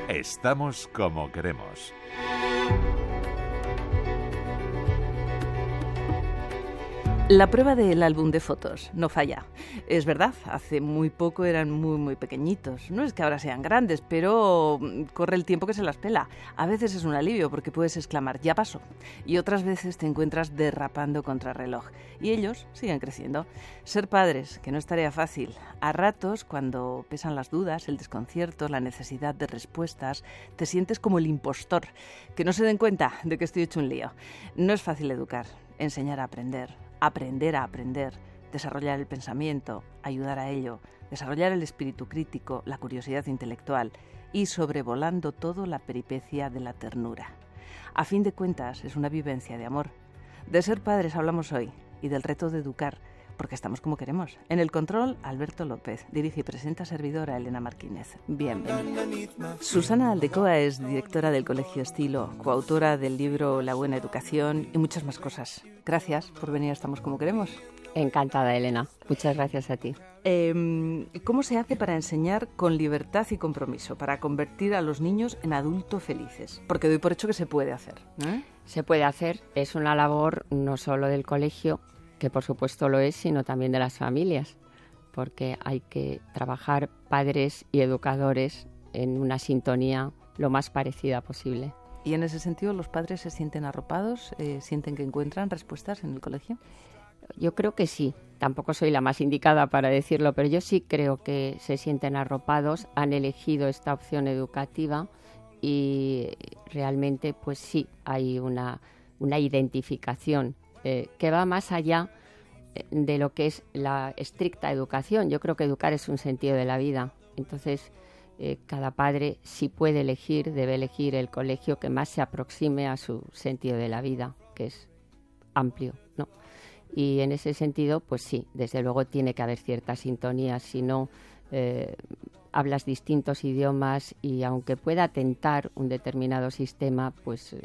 Estamos como queremos. La prueba del álbum de fotos no falla. Es verdad, hace muy poco eran muy pequeñitos. No es que ahora sean grandes, pero corre el tiempo que se las pela. A veces es un alivio porque puedes exclamar, ya pasó. Y otras veces te encuentras derrapando contra reloj. Y ellos siguen creciendo. Ser padres, que no es tarea fácil. A ratos, cuando pesan las dudas, el desconcierto, la necesidad de respuestas, te sientes como el impostor. Que no se den cuenta de que estoy hecho un lío. No es fácil educar, enseñar a aprender a aprender, desarrollar el pensamiento, ayudar a ello, desarrollar el espíritu crítico, la curiosidad intelectual y sobrevolando todo la peripecia de la ternura. A fin de cuentas, es una vivencia de amor. De ser padres hablamos hoy y del reto de educar, porque estamos como queremos. En el control, Alberto López. Dirige y presenta servidora Elena Martínez. Bienvenida. Susana Aldecoa es directora del Colegio Estilo, coautora del libro La Buena Educación y muchas más cosas. Gracias por venir a Estamos como queremos. Encantada, Elena. Muchas gracias a ti. ¿Cómo se hace para enseñar con libertad y compromiso, para convertir a los niños en adultos felices? Porque doy por hecho que se puede hacer. Se puede hacer. Es una labor no solo del colegio, que por supuesto lo es, sino también de las familias, porque hay que trabajar padres y educadores en una sintonía lo más parecida posible. ¿Y en ese sentido los padres se sienten arropados? ¿Sienten que encuentran respuestas en el colegio? Yo creo que sí. Tampoco soy la más indicada para decirlo, pero yo sí creo que se sienten arropados, han elegido esta opción educativa y realmente pues sí hay una identificación que va más allá de lo que es la estricta educación. Yo creo que educar es un sentido de la vida. Entonces, cada padre, si puede elegir, debe elegir el colegio que más se aproxime a su sentido de la vida, que es amplio, ¿no? Y en ese sentido, pues sí, desde luego tiene que haber cierta sintonía, si no hablas distintos idiomas y aunque pueda tentar un determinado sistema, pues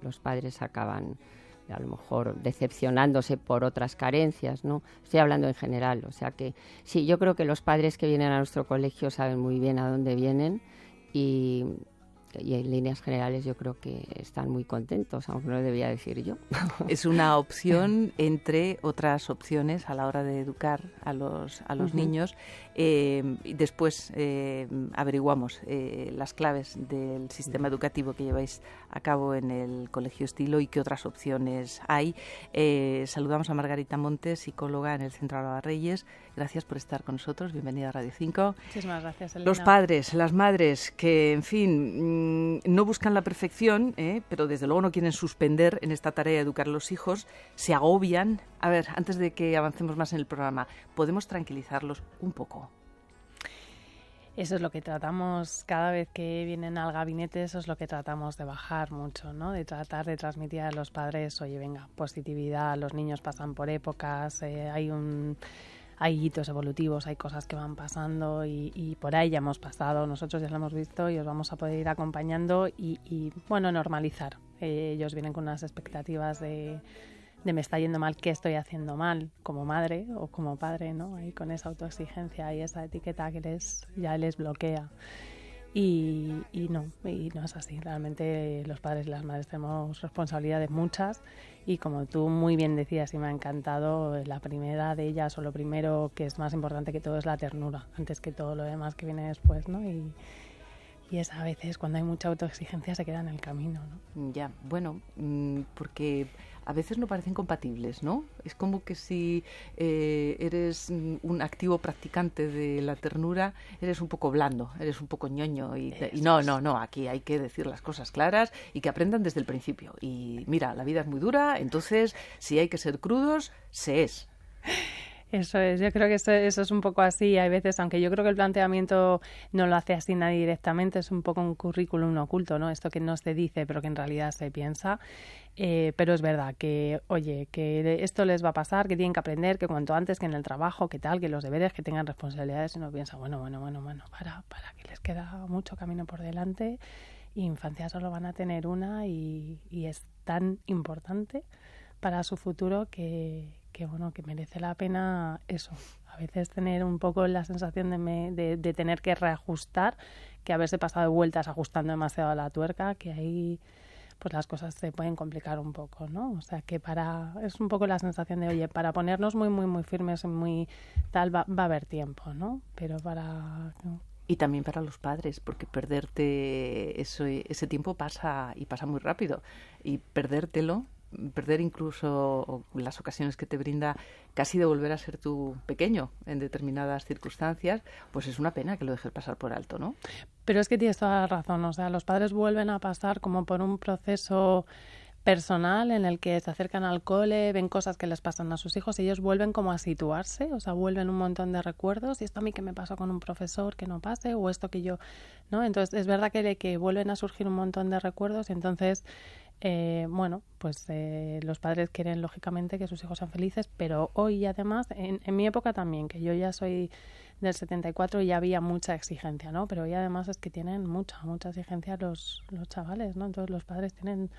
los padres acaban a lo mejor decepcionándose por otras carencias, ¿no? Estoy hablando en general, o sea que sí, yo creo que los padres que vienen a nuestro colegio saben muy bien a dónde vienen y en líneas generales yo creo que están muy contentos, aunque no lo debía decir yo. Es una opción entre otras opciones a la hora de educar a los niños. Y después averiguamos las claves del sistema educativo que lleváis a cabo en el Colegio Estilo y qué otras opciones hay. Saludamos a Margarita Montes, psicóloga en el Centro Álava Reyes. Gracias por estar con nosotros. Bienvenida a Radio 5. Muchísimas gracias, Elena. Los padres, las madres, que, en fin, no buscan la perfección, pero desde luego no quieren suspender en esta tarea de educar a los hijos, se agobian. A ver, antes de que avancemos más en el programa, ¿podemos tranquilizarlos un poco? Eso es lo que tratamos cada vez que vienen al gabinete, eso es lo que tratamos de bajar mucho, ¿no? De tratar de transmitir a los padres, oye, venga, positividad, los niños pasan por épocas, hay hitos evolutivos, hay cosas que van pasando y por ahí ya hemos pasado, nosotros ya lo hemos visto y os vamos a poder ir acompañando y bueno, normalizar. Ellos vienen con unas expectativas de me está yendo mal, ¿qué estoy haciendo mal como madre o como padre, ¿no? Ahí con esa autoexigencia y esa etiqueta que ya les bloquea. Y no es así. Realmente los padres y las madres tenemos responsabilidades muchas y como tú muy bien decías y me ha encantado, la primera de ellas o lo primero que es más importante que todo es la ternura, antes que todo lo demás que viene después, ¿no? Y es a veces cuando hay mucha autoexigencia se queda en el camino, ¿no? Ya, bueno, porque a veces no parecen compatibles, ¿no? Es como que si eres un activo practicante de la ternura, eres un poco blando, eres un poco ñoño y no, aquí hay que decir las cosas claras y que aprendan desde el principio. Y mira, la vida es muy dura, entonces si hay que ser crudos, se es. Eso es, yo creo que eso es un poco así. Hay veces, aunque yo creo que el planteamiento no lo hace así nadie directamente, es un poco un currículum oculto, ¿no? Esto que no se dice, pero que en realidad se piensa. Pero es verdad que, oye, que esto les va a pasar, que tienen que aprender, que cuanto antes, que en el trabajo, que tal, que los deberes, que tengan responsabilidades. Y uno piensa, bueno, para que les queda mucho camino por delante. Infancia solo van a tener una y es tan importante para su futuro que merece la pena eso. A veces tener un poco la sensación de tener que reajustar, que haberse pasado de vueltas ajustando demasiado la tuerca, que ahí pues las cosas se pueden complicar un poco, ¿no? O sea, que es un poco la sensación de, oye, para ponernos muy, muy, muy firmes, muy tal, va a haber tiempo, ¿no? Pero Y también para los padres, porque perderte ese tiempo pasa y pasa muy rápido. Y perder incluso las ocasiones que te brinda casi de volver a ser tú pequeño en determinadas circunstancias, pues es una pena que lo dejes pasar por alto, ¿no? Pero es que tienes toda la razón, o sea, los padres vuelven a pasar como por un proceso personal en el que se acercan al cole, ven cosas que les pasan a sus hijos y ellos vuelven como a situarse, o sea, vuelven un montón de recuerdos y esto a mí que me pasó con un profesor que no pase o esto que yo, ¿no? Entonces es verdad que vuelven a surgir un montón de recuerdos y entonces, bueno, pues los padres quieren lógicamente que sus hijos sean felices, pero hoy además, en mi época también, que yo ya soy del 74 y ya había mucha exigencia, ¿no? Pero hoy además es que tienen mucha exigencia los chavales, ¿no? Entonces los padres tienen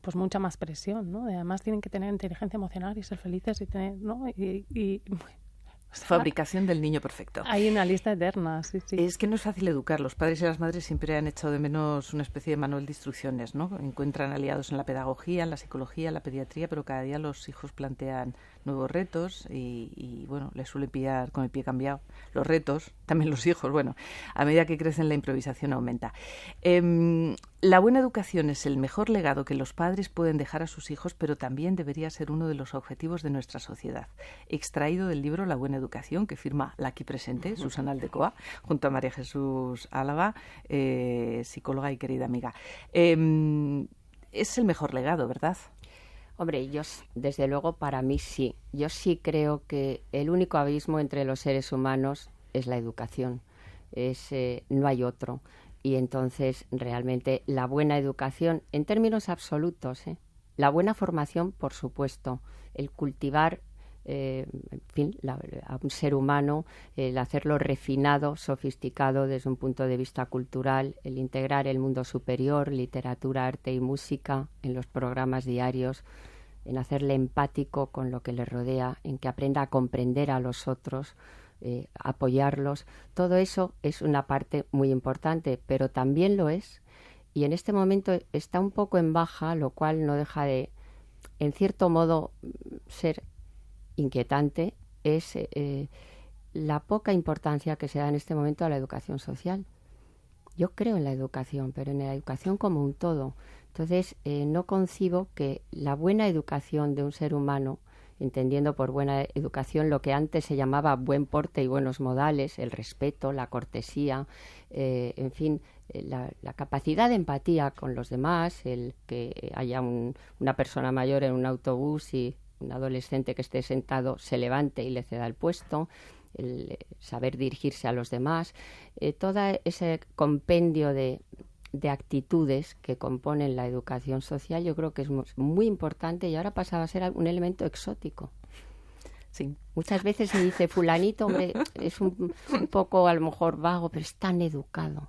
pues mucha más presión, ¿no? Además tienen que tener inteligencia emocional y ser felices y tener, ¿no? O sea, fabricación del niño perfecto. Hay una lista eterna, sí. Es que no es fácil educar. Los padres y las madres siempre han echado de menos una especie de manual de instrucciones, ¿no? Encuentran aliados en la pedagogía, en la psicología, en la pediatría, pero cada día los hijos plantean nuevos retos y bueno, les suele pillar con el pie cambiado. Los retos, también los hijos, bueno, a medida que crecen la improvisación aumenta. La buena educación es el mejor legado que los padres pueden dejar a sus hijos, pero también debería ser uno de los objetivos de nuestra sociedad. Extraído del libro La buena educación, que firma la aquí presente, Susana Aldecoa, junto a María Jesús Álava, psicóloga y querida amiga. Es el mejor legado, ¿verdad? Hombre, desde luego para mí sí. Yo sí creo que el único abismo entre los seres humanos es la educación. No hay otro. Y entonces realmente la buena educación, en términos absolutos, la buena formación, por supuesto, el cultivar a un ser humano, el hacerlo refinado, sofisticado desde un punto de vista cultural, el integrar el mundo superior, literatura, arte y música en los programas diarios, en hacerle empático con lo que le rodea, en que aprenda a comprender a los otros, apoyarlos. Todo eso es una parte muy importante, pero también lo es, y en este momento está un poco en baja, lo cual no deja de, en cierto modo, ser inquietante, es la poca importancia que se da en este momento a la educación social. Yo creo en la educación, pero en la educación como un todo. Entonces, no concibo que la buena educación de un ser humano, entendiendo por buena educación lo que antes se llamaba buen porte y buenos modales, el respeto, la cortesía, en fin, la capacidad de empatía con los demás, el que haya una persona mayor en un autobús y un adolescente que esté sentado se levante y le ceda el puesto, el saber dirigirse a los demás, todo ese compendio de actitudes que componen la educación social, yo creo que es muy importante y ahora pasaba a ser un elemento exótico. Sí. Muchas veces se dice, fulanito, hombre, es un poco a lo mejor vago, pero es tan educado.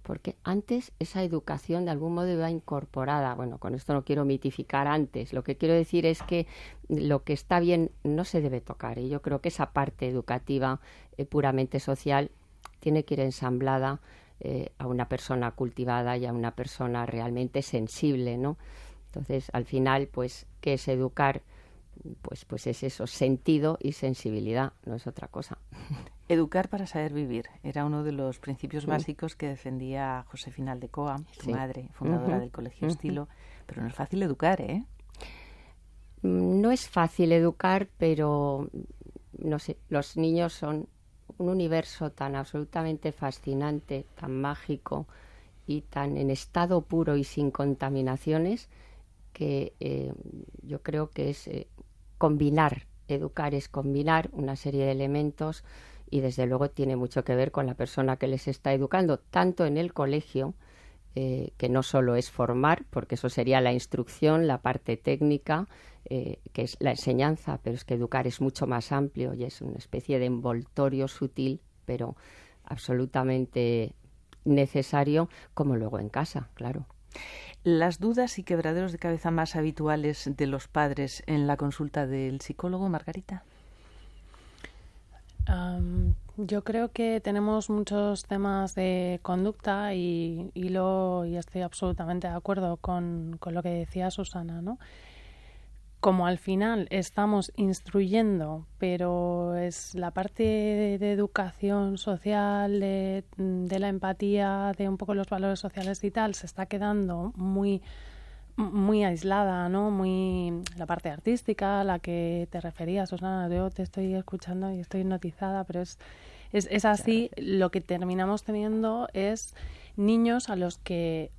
Porque antes esa educación de algún modo iba incorporada. Bueno, con esto no quiero mitificar antes. Lo que quiero decir es que lo que está bien no se debe tocar. Y yo creo que esa parte educativa puramente social tiene que ir ensamblada a una persona cultivada y a una persona realmente sensible, ¿no? Entonces, al final, pues, ¿qué es educar? Pues es eso, sentido y sensibilidad, no es otra cosa. Educar para saber vivir era uno de los principios básicos que defendía Josefina Aldecoa, su madre, fundadora del Colegio Estilo, pero no es fácil educar, ¿eh? No es fácil educar, pero no sé, los niños son un universo tan absolutamente fascinante, tan mágico y tan en estado puro y sin contaminaciones que yo creo que es combinar. Educar es combinar una serie de elementos y desde luego tiene mucho que ver con la persona que les está educando, tanto en el colegio, que no solo es formar, porque eso sería la instrucción, la parte técnica, que es la enseñanza, pero es que educar es mucho más amplio y es una especie de envoltorio sutil, pero absolutamente necesario, como luego en casa, claro. Las dudas y quebraderos de cabeza más habituales de los padres en la consulta del psicólogo, Margarita. Yo creo que tenemos muchos temas de conducta y estoy absolutamente de acuerdo con lo que decía Susana, ¿no? Como al final estamos instruyendo, pero es la parte de educación social, de la empatía, de un poco los valores sociales y tal, se está quedando muy aislada, ¿no? Muy la parte artística, a la que te referías, Susana. Yo te estoy escuchando y estoy hipnotizada, pero es así. Lo que terminamos teniendo es niños a los que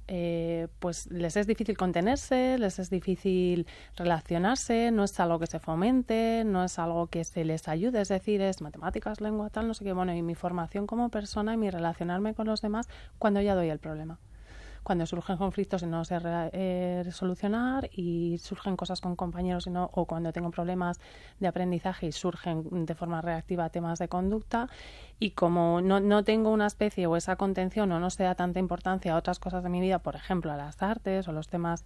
pues les es difícil contenerse, les es difícil relacionarse, no es algo que se fomente, no es algo que se les ayude, es decir, es matemáticas, lengua, tal, no sé qué. Bueno, y mi formación como persona y mi relacionarme con los demás cuando ya doy el problema. Cuando surgen conflictos y no sé solucionar, y surgen cosas con compañeros o cuando tengo problemas de aprendizaje y surgen de forma reactiva temas de conducta, y como no tengo una especie o esa contención o no se da tanta importancia a otras cosas de mi vida, por ejemplo a las artes o los temas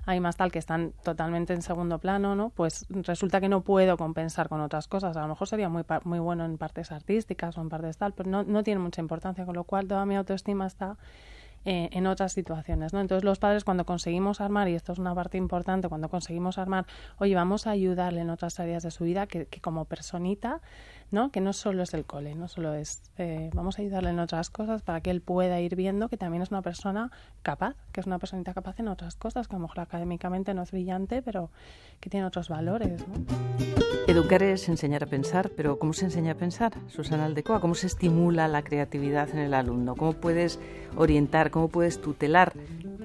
ahí más tal que están totalmente en segundo plano, ¿no? Pues resulta que no puedo compensar con otras cosas. A lo mejor sería muy bueno en partes artísticas o en partes tal, pero no tiene mucha importancia, con lo cual toda mi autoestima está en otras situaciones, ¿no? Entonces los padres, cuando conseguimos armar, y esto es una parte importante, cuando conseguimos armar, oye, vamos a ayudarle en otras áreas de su vida, que como personita, ¿no? Que no solo es el cole, no solo es vamos a ayudarle en otras cosas para que él pueda ir viendo que también es una persona capaz, que es una personita capaz en otras cosas, que a lo mejor académicamente no es brillante, pero que tiene otros valores, ¿no? Educar es enseñar a pensar, pero ¿cómo se enseña a pensar, Susana Aldecoa? ¿Cómo se estimula la creatividad en el alumno? ¿Cómo puedes orientar, cómo puedes tutelar,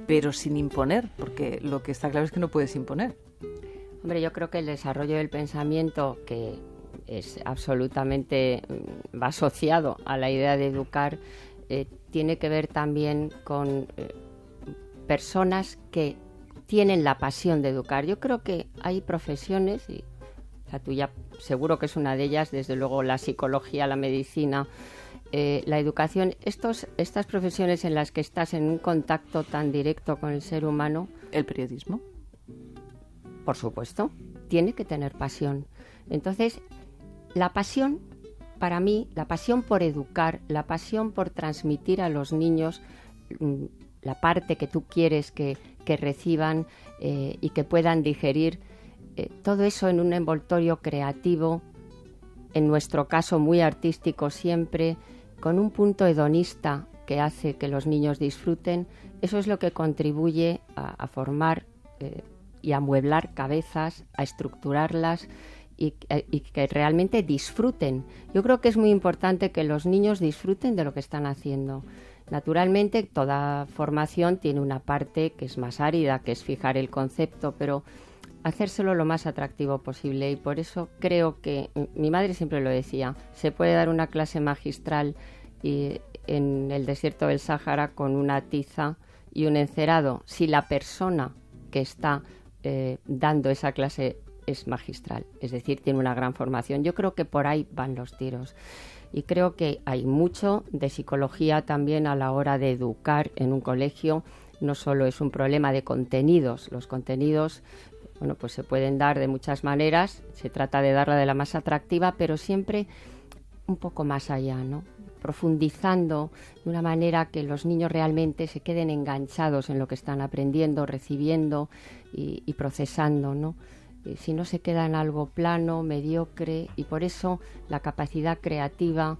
pero sin imponer? Porque lo que está claro es que no puedes imponer. Hombre, yo creo que el desarrollo del pensamiento, que es absolutamente va asociado a la idea de educar, tiene que ver también con personas que tienen la pasión de educar. Yo creo que hay profesiones, y la tuya seguro que es una de ellas, desde luego la psicología, la medicina, la educación, estas profesiones en las que estás en un contacto tan directo con el ser humano. El periodismo. Por supuesto, tiene que tener pasión. Entonces, la pasión, para mí, la pasión por educar, la pasión por transmitir a los niños la parte que tú quieres que reciban y que puedan digerir, todo eso en un envoltorio creativo, en nuestro caso muy artístico siempre, con un punto hedonista que hace que los niños disfruten, eso es lo que contribuye a formar y a amueblar cabezas, a estructurarlas y que realmente disfruten. Yo creo que es muy importante que los niños disfruten de lo que están haciendo. Naturalmente, toda formación tiene una parte que es más árida, que es fijar el concepto, pero hacérselo lo más atractivo posible, y por eso creo que, mi madre siempre lo decía, se puede dar una clase magistral en el desierto del Sáhara con una tiza y un encerado, si la persona que está dando esa clase es magistral, es decir, tiene una gran formación. Yo creo que por ahí van los tiros. Y creo que hay mucho de psicología también a la hora de educar en un colegio. No solo es un problema de contenidos. Los contenidos, bueno, pues se pueden dar de muchas maneras. Se trata de darla de la más atractiva, pero siempre un poco más allá, ¿no? Profundizando de una manera que los niños realmente se queden enganchados en lo que están aprendiendo, recibiendo y procesando, ¿no? Si no se queda en algo plano, mediocre, y por eso la capacidad creativa,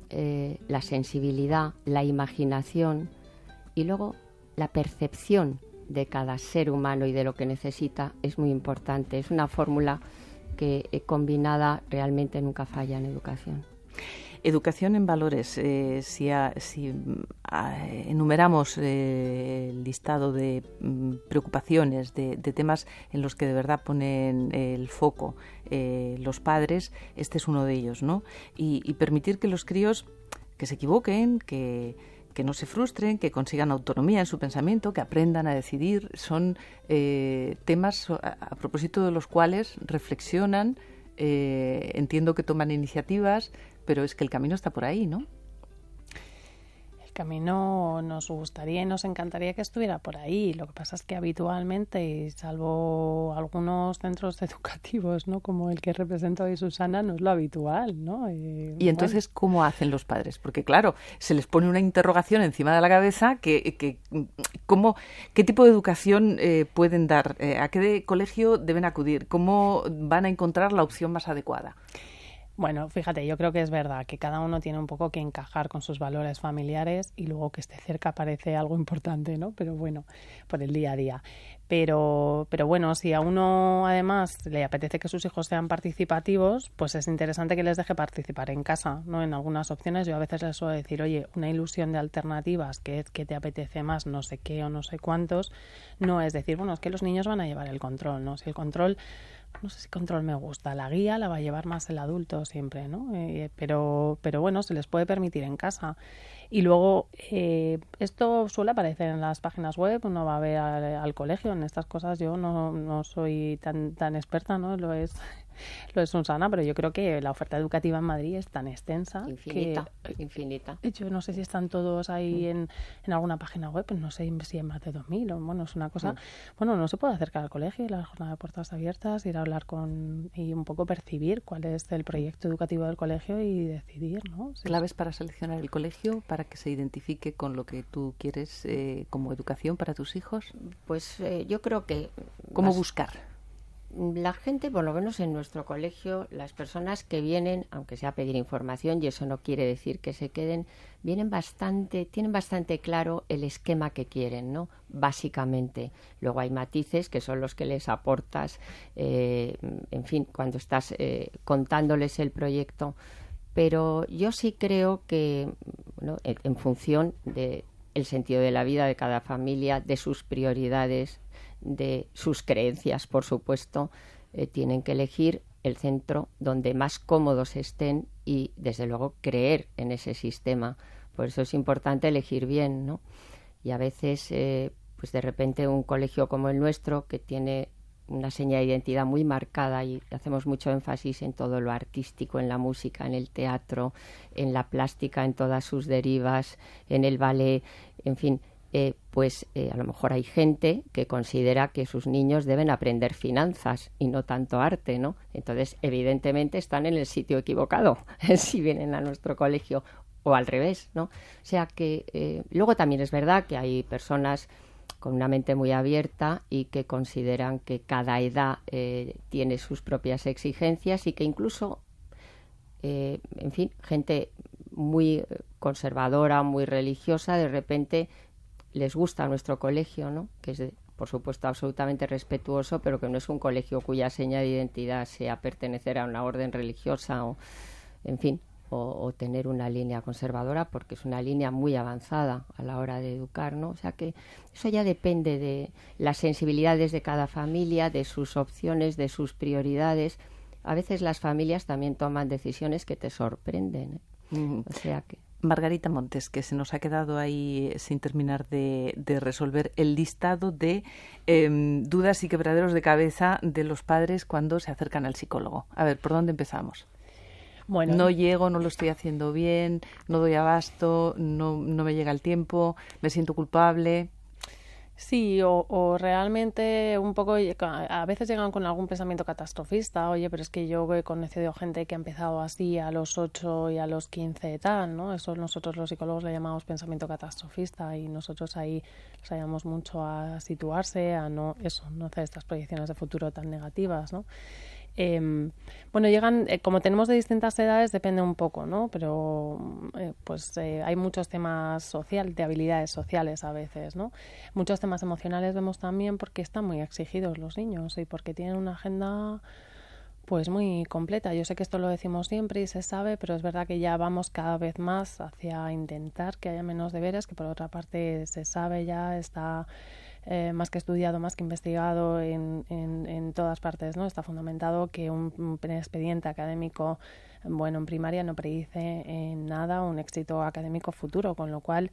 la sensibilidad, la imaginación y luego la percepción de cada ser humano y de lo que necesita es muy importante. Es una fórmula que combinada realmente nunca falla en educación. Educación en valores. Si enumeramos el listado de preocupaciones, de temas en los que de verdad ponen el foco los padres, este es uno de ellos, ¿no? Y permitir que los críos que se equivoquen, que no se frustren, que consigan autonomía en su pensamiento, que aprendan a decidir, son temas a propósito de los cuales reflexionan, entiendo que toman iniciativas, pero es que el camino está por ahí, ¿no? El Que a mí no nos gustaría y nos encantaría que estuviera por ahí. Lo que pasa es que habitualmente, y salvo algunos centros educativos, ¿no?, como el que representa hoy Susana, no es lo habitual, ¿no? Y entonces, bueno, ¿cómo hacen los padres? Porque claro, se les pone una interrogación encima de la cabeza ¿qué tipo de educación pueden dar? ¿A qué colegio deben acudir? ¿Cómo van a encontrar la opción más adecuada? Bueno, fíjate, yo creo que es verdad que cada uno tiene un poco que encajar con sus valores familiares y luego que esté cerca parece algo importante, ¿no? Pero bueno, por el día a día. Pero bueno, si a uno además le apetece que sus hijos sean participativos, pues es interesante que les deje participar en casa, ¿no? En algunas opciones yo a veces les suelo decir, oye, una ilusión de alternativas que es que te apetece más no sé qué o no sé cuántos, no es decir, bueno, es que los niños van a llevar el control, ¿no? Si el control... No sé si control me gusta, la guía la va a llevar más el adulto siempre, ¿no? Pero bueno, se les puede permitir en casa. Y luego, esto suele aparecer en las páginas web, uno va a ver al colegio, en estas cosas yo no soy tan experta, ¿no? Lo es Susana, pero yo creo que la oferta educativa en Madrid es tan extensa infinita. Yo no sé si están todos ahí en alguna página web, pues no sé si hay más de 2.000 o bueno, es una cosa... Bueno, no se puede acercar al colegio y la jornada de puertas abiertas, ir a hablar y un poco percibir cuál es el proyecto educativo del colegio y decidir, ¿no? ¿Claves para seleccionar el colegio, para que se identifique con lo que tú quieres como educación para tus hijos? Pues yo creo que... ¿Cómo buscar? La gente, por lo menos en nuestro colegio, las personas que vienen, aunque sea a pedir información, y eso no quiere decir que se queden, tienen bastante claro el esquema que quieren, ¿no? Básicamente. Luego hay matices que son los que les aportas, en fin, cuando estás contándoles el proyecto. Pero yo sí creo que, bueno, en función del sentido de la vida de cada familia, de sus prioridades, de sus creencias, por supuesto, tienen que elegir el centro donde más cómodos estén y, desde luego, creer en ese sistema. Por eso es importante elegir bien, ¿no? Y a veces, pues de repente, un colegio como el nuestro, que tiene una seña de identidad muy marcada y hacemos mucho énfasis en todo lo artístico, en la música, en el teatro, en la plástica, en todas sus derivas, en el ballet, en fin... a lo mejor hay gente que considera que sus niños deben aprender finanzas y no tanto arte, ¿no? Entonces, evidentemente, están en el sitio equivocado si vienen a nuestro colegio, o al revés, ¿no? O sea que luego también es verdad que hay personas con una mente muy abierta y que consideran que cada edad tiene sus propias exigencias y que incluso, en fin, gente muy conservadora, muy religiosa, de repente... les gusta nuestro colegio, ¿no? Que es, por supuesto, absolutamente respetuoso, pero que no es un colegio cuya seña de identidad sea pertenecer a una orden religiosa o, en fin, o tener una línea conservadora, porque es una línea muy avanzada a la hora de educar, ¿no? O sea que eso ya depende de las sensibilidades de cada familia, de sus opciones, de sus prioridades. A veces las familias también toman decisiones que te sorprenden, ¿eh? O sea que... Margarita Montes, que se nos ha quedado ahí sin terminar de resolver el listado de dudas y quebraderos de cabeza de los padres cuando se acercan al psicólogo. A ver, ¿por dónde empezamos? Bueno, no llego, no lo estoy haciendo bien, no doy abasto, no me llega el tiempo, me siento culpable... Sí, o realmente un poco, a veces llegan con algún pensamiento catastrofista, oye, pero es que yo he conocido gente que ha empezado así a los 8 y a los 15 y tal, ¿no? Eso nosotros los psicólogos le llamamos pensamiento catastrofista y nosotros ahí les ayudamos mucho a situarse, a no hacer estas proyecciones de futuro tan negativas, ¿no? Bueno, llegan, como tenemos de distintas edades, depende un poco, ¿no? Pero hay muchos temas de habilidades sociales a veces, ¿no? Muchos temas emocionales vemos también porque están muy exigidos los niños y porque tienen una agenda pues muy completa. Yo sé que esto lo decimos siempre y se sabe, pero es verdad que ya vamos cada vez más hacia intentar que haya menos deberes, que por otra parte se sabe ya, está... más que estudiado, más que investigado en todas partes, ¿no? Está fundamentado que un expediente académico bueno en primaria no predice en nada un éxito académico futuro, con lo cual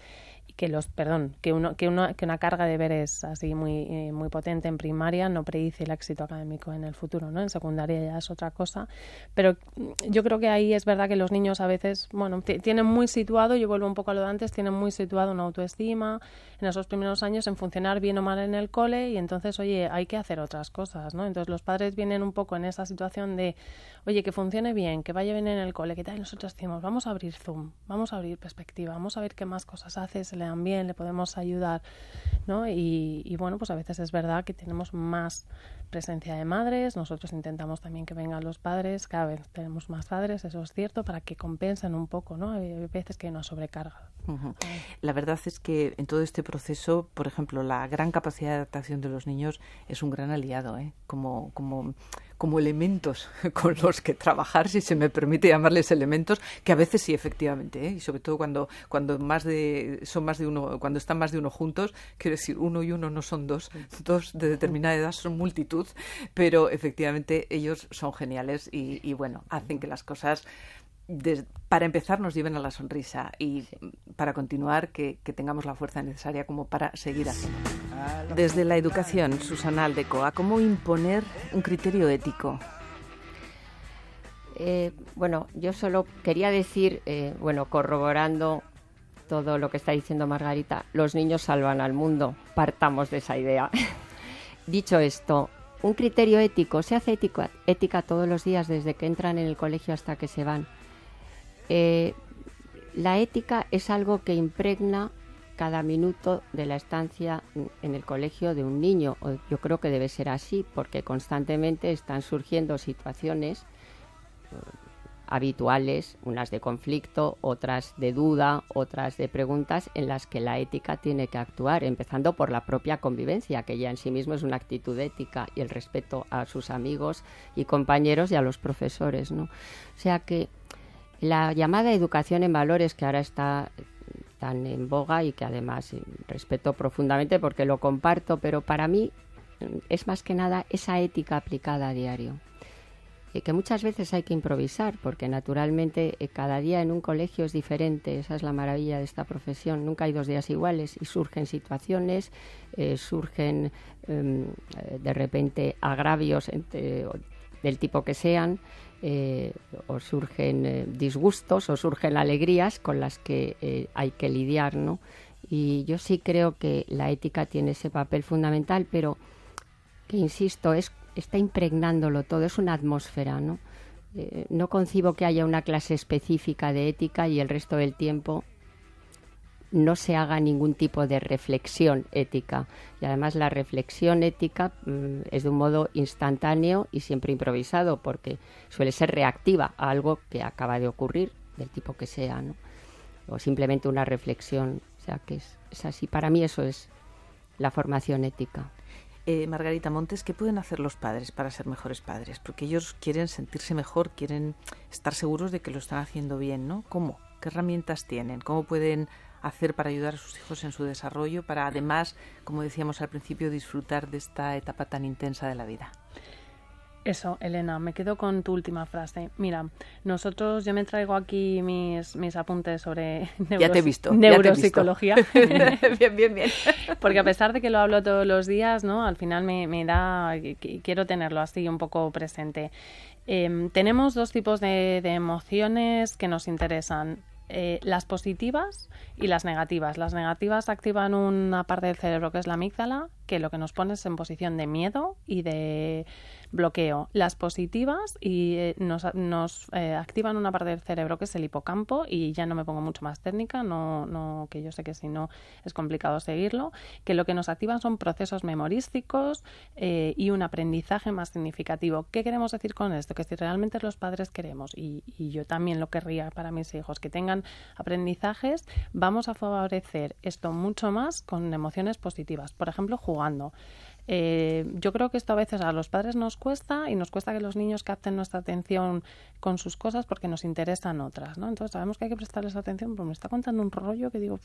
que una carga de deberes así muy potente en primaria no predice el éxito académico en el futuro, ¿no? En secundaria ya es otra cosa, pero yo creo que ahí es verdad que los niños a veces, bueno, tienen muy situado, yo vuelvo un poco a lo de antes, tienen muy situado una autoestima en esos primeros años en funcionar bien o mal en el cole, y entonces, oye, hay que hacer otras cosas, ¿no? Entonces los padres vienen un poco en esa situación de, oye, que funcione bien, que vaya bien en el cole, ¿qué tal? Nosotros decimos, vamos a abrir Zoom, vamos a abrir perspectiva, vamos a ver qué más cosas hace, se le dan bien, le podemos ayudar, ¿no? Y bueno, pues a veces es verdad que tenemos más presencia de madres, nosotros intentamos también que vengan los padres, cada vez tenemos más padres, eso es cierto, para que compensen un poco, ¿no? Hay veces que hay una sobrecarga. Uh-huh. La verdad es que en todo este proceso, por ejemplo, la gran capacidad de adaptación de los niños es un gran aliado, como elementos con los que trabajar, si se me permite llamarles elementos, que a veces sí, efectivamente, y sobre todo cuando son más de uno, cuando están más de uno juntos, quiero decir, uno y uno no son dos de determinada edad son multitud, pero efectivamente ellos son geniales y bueno, hacen que las cosas para empezar nos lleven a la sonrisa y para continuar que tengamos la fuerza necesaria como para seguir haciendo. Desde la educación, Susana Aldecoa, ¿cómo imponer un criterio ético? Bueno, yo solo quería decir, corroborando todo lo que está diciendo Margarita, los niños salvan al mundo, partamos de esa idea. Dicho esto, un criterio ético, se hace ética todos los días desde que entran en el colegio hasta que se van. La ética es algo que impregna cada minuto de la estancia en el colegio de un niño. Yo creo que debe ser así, porque constantemente están surgiendo situaciones habituales, unas de conflicto, otras de duda, otras de preguntas, en las que la ética tiene que actuar, empezando por la propia convivencia, que ya en sí mismo es una actitud ética, y el respeto a sus amigos y compañeros y a los profesores, ¿no? O sea que la llamada educación en valores, que ahora está tan en boga y que además respeto profundamente porque lo comparto, pero para mí es más que nada esa ética aplicada a diario, que muchas veces hay que improvisar, porque naturalmente cada día en un colegio es diferente. Esa es la maravilla de esta profesión, nunca hay 2 días iguales y surgen situaciones, surgen de repente agravios del tipo que sean, o surgen disgustos o surgen alegrías con las que hay que lidiar, ¿no? Y yo sí creo que la ética tiene ese papel fundamental, pero que, insisto, está impregnándolo todo, es una atmósfera, ¿no? No concibo que haya una clase específica de ética y el resto del tiempo no se haga ningún tipo de reflexión ética. Y además la reflexión ética es de un modo instantáneo y siempre improvisado, porque suele ser reactiva a algo que acaba de ocurrir, del tipo que sea, ¿no? O simplemente una reflexión. O sea que es así. Para mí eso es la formación ética. Margarita Montes, ¿qué pueden hacer los padres para ser mejores padres? Porque ellos quieren sentirse mejor, quieren estar seguros de que lo están haciendo bien, ¿no? ¿Cómo? ¿Qué herramientas tienen? ¿Cómo pueden hacer para ayudar a sus hijos en su desarrollo, para además, como decíamos al principio, disfrutar de esta etapa tan intensa de la vida? Eso, Elena, me quedo con tu última frase. Mira, yo me traigo aquí mis apuntes sobre neuropsicología. Bien. Porque a pesar de que lo hablo todos los días, ¿no? Al final quiero tenerlo así un poco presente. Tenemos 2 tipos de emociones que nos interesan. Las positivas y las negativas. Las negativas activan una parte del cerebro que es la amígdala, que lo que nos pone es en posición de miedo y de bloqueo. Las positivas nos activan una parte del cerebro que es el hipocampo, y ya no me pongo mucho más técnica, no, que yo sé que si no es complicado seguirlo, que lo que nos activan son procesos memorísticos y un aprendizaje más significativo. ¿Qué queremos decir con esto? Que si realmente los padres queremos, y yo también lo querría para mis hijos, que tengan aprendizajes, vamos a favorecer esto mucho más con emociones positivas. Por ejemplo, jugando. Yo creo que esto a veces a los padres nos cuesta, y nos cuesta que los niños capten nuestra atención con sus cosas porque nos interesan otras, ¿no? Entonces sabemos que hay que prestarles atención, pero me está contando un rollo que digo,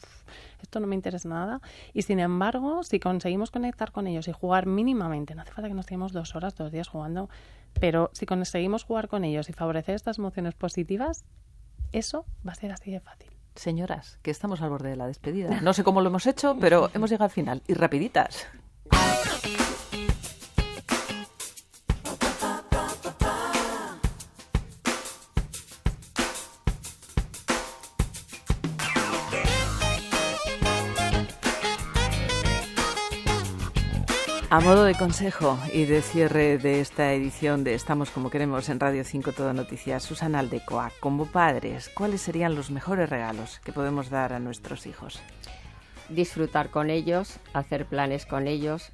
esto no me interesa nada. Y sin embargo, si conseguimos conectar con ellos y jugar mínimamente, no hace falta que nos quedemos 2 horas, 2 días jugando, pero si conseguimos jugar con ellos y favorecer estas emociones positivas, eso va a ser así de fácil. Señoras, que estamos al borde de la despedida. No sé cómo lo hemos hecho, pero hemos llegado al final. Y rapiditas. A modo de consejo y de cierre de esta edición de Estamos como queremos en Radio 5 Todo Noticias, Susana Aldecoa, como padres, ¿cuáles serían los mejores regalos que podemos dar a nuestros hijos? Disfrutar con ellos, hacer planes con ellos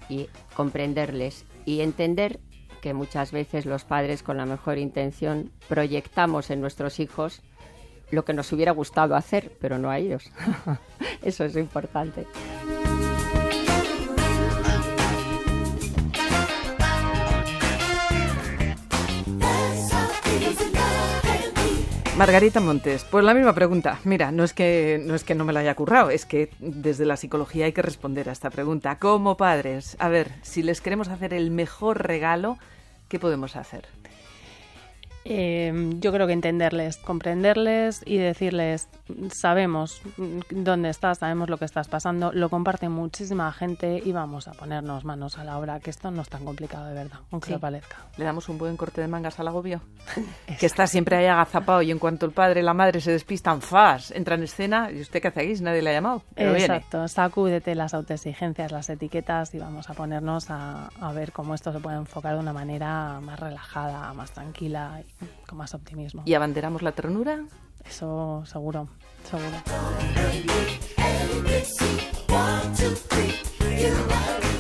y comprenderles y entender que muchas veces los padres con la mejor intención proyectamos en nuestros hijos lo que nos hubiera gustado hacer, pero no a ellos. Eso es importante. Margarita Montes, pues la misma pregunta. Mira, no es que no me la haya currado, es que desde la psicología hay que responder a esta pregunta. Como padres, a ver, si les queremos hacer el mejor regalo, ¿qué podemos hacer? Yo creo que entenderles, comprenderles y decirles, sabemos dónde estás, sabemos lo que estás pasando, lo comparte muchísima gente y vamos a ponernos manos a la obra, que esto no es tan complicado de verdad, aunque lo parezca. Le damos un buen corte de mangas al agobio, que está siempre ahí agazapado y en cuanto el padre y la madre se despistan, ¡fas!, entra en escena y ¿usted qué hace aquí? Nadie le ha llamado, pero exacto, viene. Sacúdete las autoexigencias, las etiquetas y vamos a ponernos a ver cómo esto se puede enfocar de una manera más relajada, más tranquila y con más optimismo. ¿Y abanderamos la ternura? Eso seguro, seguro.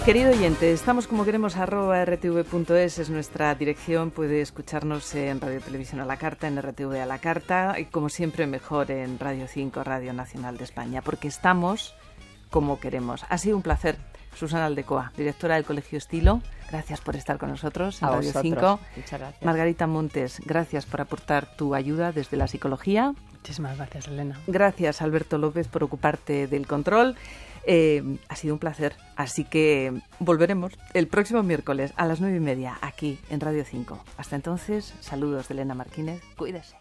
Querido oyente, estamos como queremos @rtv.es, es nuestra dirección. Puede escucharnos en Radio Televisión a la Carta, en RTV a la Carta y como siempre mejor en Radio 5, Radio Nacional de España, porque estamos como queremos. Ha sido un placer. Susana Aldecoa, directora del Colegio Estilo, gracias por estar con nosotros en Radio 5. Muchas gracias. Margarita Montes, gracias por aportar tu ayuda desde la psicología. Muchísimas gracias, Elena. Gracias, Alberto López, por ocuparte del control. Ha sido un placer, así que volveremos el próximo miércoles a las 9:30 aquí en Radio 5. Hasta entonces, saludos de Elena Martínez, cuídese.